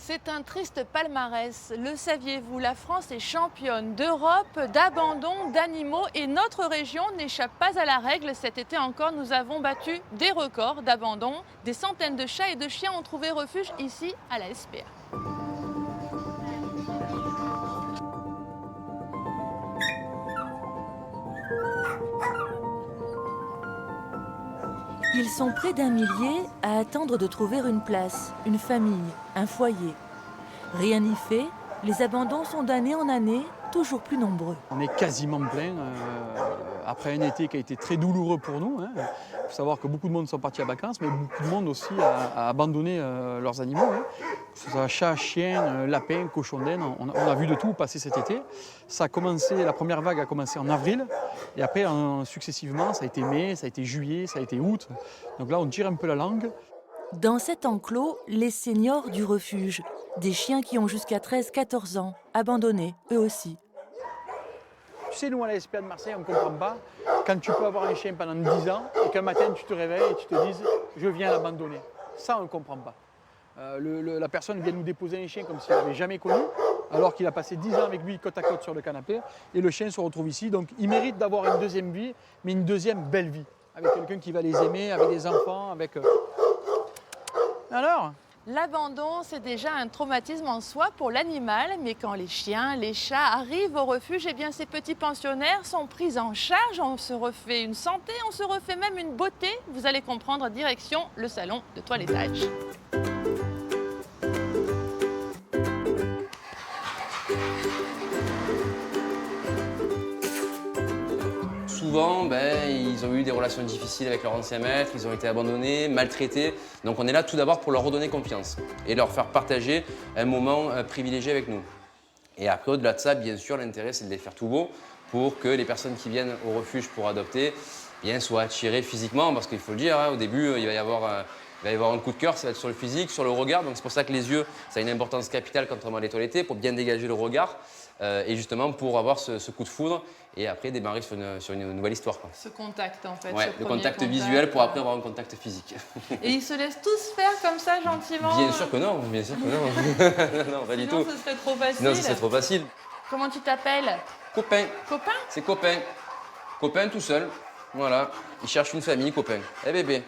C'est un triste palmarès. Le saviez-vous, la France est championne d'Europe d'abandon d'animaux et notre région n'échappe pas à la règle. Cet été encore, nous avons battu des records d'abandon. Des centaines de chats et de chiens ont trouvé refuge ici à la SPA. Ils sont près d'1 millier à attendre de trouver une place, une famille, un foyer. Rien n'y fait, les abandons sont d'année en année toujours plus nombreux. On est quasiment plein après un été qui a été très douloureux pour nous. Il faut savoir que beaucoup de monde sont partis en vacances, mais beaucoup de monde aussi a abandonné leurs animaux. Que ce soit chats, chiens, lapins, cochons d'Inde, on a vu de tout passer cet été. Ça a commencé, la première vague a commencé en avril, et après successivement, ça a été mai, ça a été juillet, ça a été août. Donc là, on tire un peu la langue. Dans cet enclos, les seniors du refuge, des chiens qui ont jusqu'à 13-14 ans, abandonnés eux aussi. Tu sais, nous à la SPA de Marseille, on ne comprend pas quand tu peux avoir un chien pendant 10 ans et qu'un matin tu te réveilles et tu te dises « je viens l'abandonner ». Ça, on ne comprend pas. La personne vient nous déposer un chien comme s'il n'avait jamais connu, alors qu'il a passé 10 ans avec lui côte à côte sur le canapé, et le chien se retrouve ici. Donc il mérite d'avoir une deuxième vie, mais une deuxième belle vie, avec quelqu'un qui va les aimer, avec des enfants, avec... Alors ? L'abandon, c'est déjà un traumatisme en soi pour l'animal, mais quand les chiens, les chats arrivent au refuge, eh bien ces petits pensionnaires sont pris en charge, on se refait une santé, on se refait même une beauté. Vous allez comprendre, direction le salon de toilettage. Souvent, ils ont eu des relations difficiles avec leur ancien maître, ils ont été abandonnés, maltraités. Donc on est là tout d'abord pour leur redonner confiance et leur faire partager un moment privilégié avec nous. Et après, au-delà de ça, bien sûr, l'intérêt, c'est de les faire tout beau pour que les personnes qui viennent au refuge pour adopter soient attirées physiquement. Parce qu'il faut le dire, au début, il va y avoir un coup de cœur, ça va être sur le physique, sur le regard. Donc c'est pour ça que les yeux, ça a une importance capitale quand on va les toiletter, pour bien dégager le regard. Et justement pour avoir ce coup de foudre et après démarrer sur une nouvelle histoire. Quoi. Ce contact en fait. Ouais, le contact visuel pour après avoir un contact physique. Et ils se laissent tous faire comme ça gentiment? Bien sûr que non, bien sûr que non. Non, pas du tout. Sinon ce serait trop facile. Sinon ce serait trop facile. Comment tu t'appelles? Copain. Copain? C'est copain. Copain tout seul. Voilà. Il cherche une famille, copain. Eh bébé.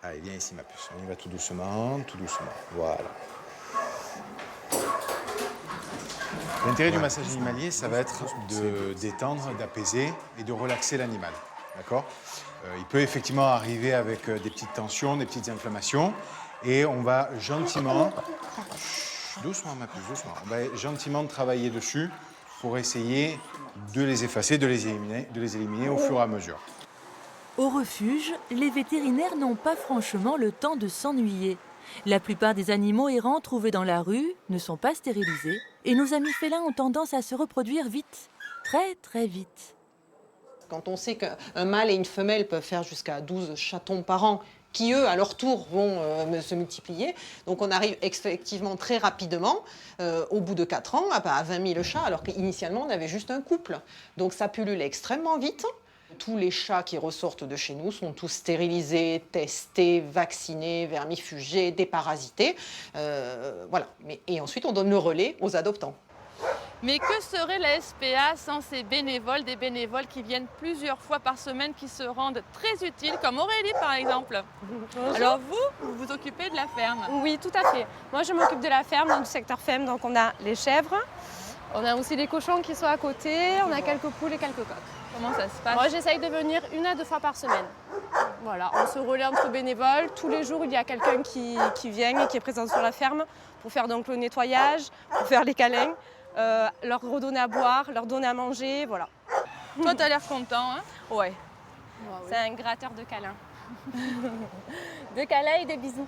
Allez, viens ici ma puce. On y va tout doucement, tout doucement. Voilà. L'intérêt du massage animalier, ça va être de détendre, d'apaiser et de relaxer l'animal. D'accord ? Il peut effectivement arriver avec des petites tensions, des petites inflammations. Et on va gentiment, doucement ma puce, doucement, on va gentiment travailler dessus pour essayer de les effacer, de les éliminer au fur et à mesure. Au refuge, les vétérinaires n'ont pas franchement le temps de s'ennuyer. La plupart des animaux errants trouvés dans la rue ne sont pas stérilisés et nos amis félins ont tendance à se reproduire vite, très très vite. Quand on sait qu'un mâle et une femelle peuvent faire jusqu'à 12 chatons par an, qui eux, à leur tour, vont se multiplier. Donc on arrive effectivement très rapidement, au bout de 4 ans, à 20 000 chats, alors qu'initialement on avait juste un couple. Donc ça pullule extrêmement vite. Tous les chats qui ressortent de chez nous sont tous stérilisés, testés, vaccinés, vermifugés, déparasités. Voilà. Et ensuite, on donne le relais aux adoptants. Mais que serait la SPA sans ces bénévoles, des bénévoles qui viennent plusieurs fois par semaine, qui se rendent très utiles, comme Aurélie par exemple. Bonjour. Alors vous vous occupez de la ferme? Oui, tout à fait. Moi, je m'occupe de la ferme, dans le secteur ferme. Donc, on a les chèvres, on a aussi les cochons qui sont à côté, on a quelques poules et quelques coqs. Comment ça se passe? Moi, j'essaye de venir 1 à 2 fois par semaine. Voilà, on se relaie entre bénévoles. Tous les jours, il y a quelqu'un qui vient et qui est présent sur la ferme pour faire donc le nettoyage, pour faire les câlins, leur redonner à boire, leur donner à manger, voilà. Toi, tu as l'air content, hein? Ouais. C'est un gratteur de câlins. De câlins et des bisous.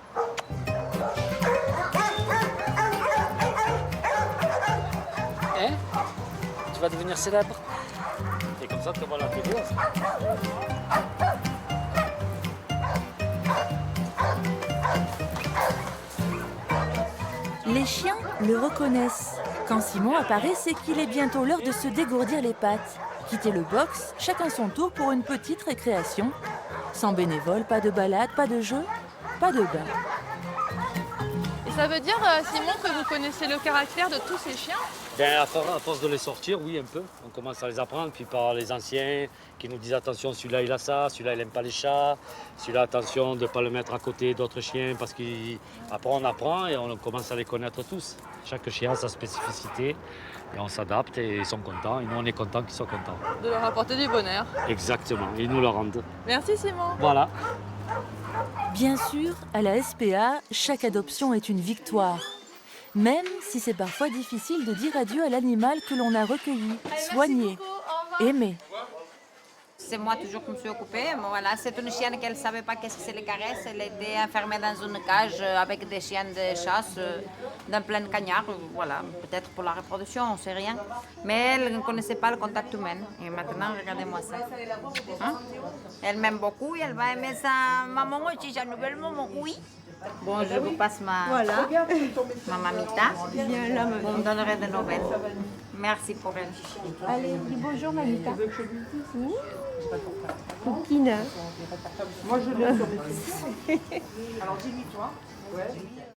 Hein? Tu vas devenir célèbre? C'est comme ça que tu vas la télé. Les chiens le reconnaissent. Quand Simon apparaît, c'est qu'il est bientôt l'heure de se dégourdir les pattes. Quitter le box, chacun son tour pour une petite récréation. Sans bénévole, pas de balade, pas de jeu, pas de bain. Et Ça veut dire, Simon, que vous connaissez le caractère de tous ces chiens? Ben, à force de les sortir, oui, un peu. On commence à les apprendre, puis par les anciens qui nous disent attention, celui-là il a ça, celui-là il n'aime pas les chats, celui-là attention de ne pas le mettre à côté d'autres chiens parce qu'après on apprend et on commence à les connaître tous. Chaque chien a sa spécificité et on s'adapte et ils sont contents et nous on est contents qu'ils soient contents. De leur apporter du bonheur. Exactement, ils nous le rendent. Merci Simon. Voilà. Bien sûr, à la SPA, chaque adoption est une victoire. Même si c'est parfois difficile de dire adieu à l'animal que l'on a recueilli, soigné, aimé. C'est moi toujours qui me suis occupée. Mais voilà, c'est une chienne qu'elle ne savait pas qu'est-ce que c'est les caresses. Elle était enfermée dans une cage avec des chiens de chasse dans plein cagnard. Voilà, peut-être pour la reproduction, on ne sait rien. Mais elle ne connaissait pas le contact humain. Et maintenant, regardez-moi ça. Hein? Elle m'aime beaucoup et elle va aimer sa maman aussi, sa nouvelle maman. Oui. Bon, je vous passe ma mamita. Vous me donnerez des nouvelles. Merci pour elle. Allez, dis bonjour Mamita. Coquine. Moi, je l'ai sur mes fils. Alors, dis-lui, toi. Ouais.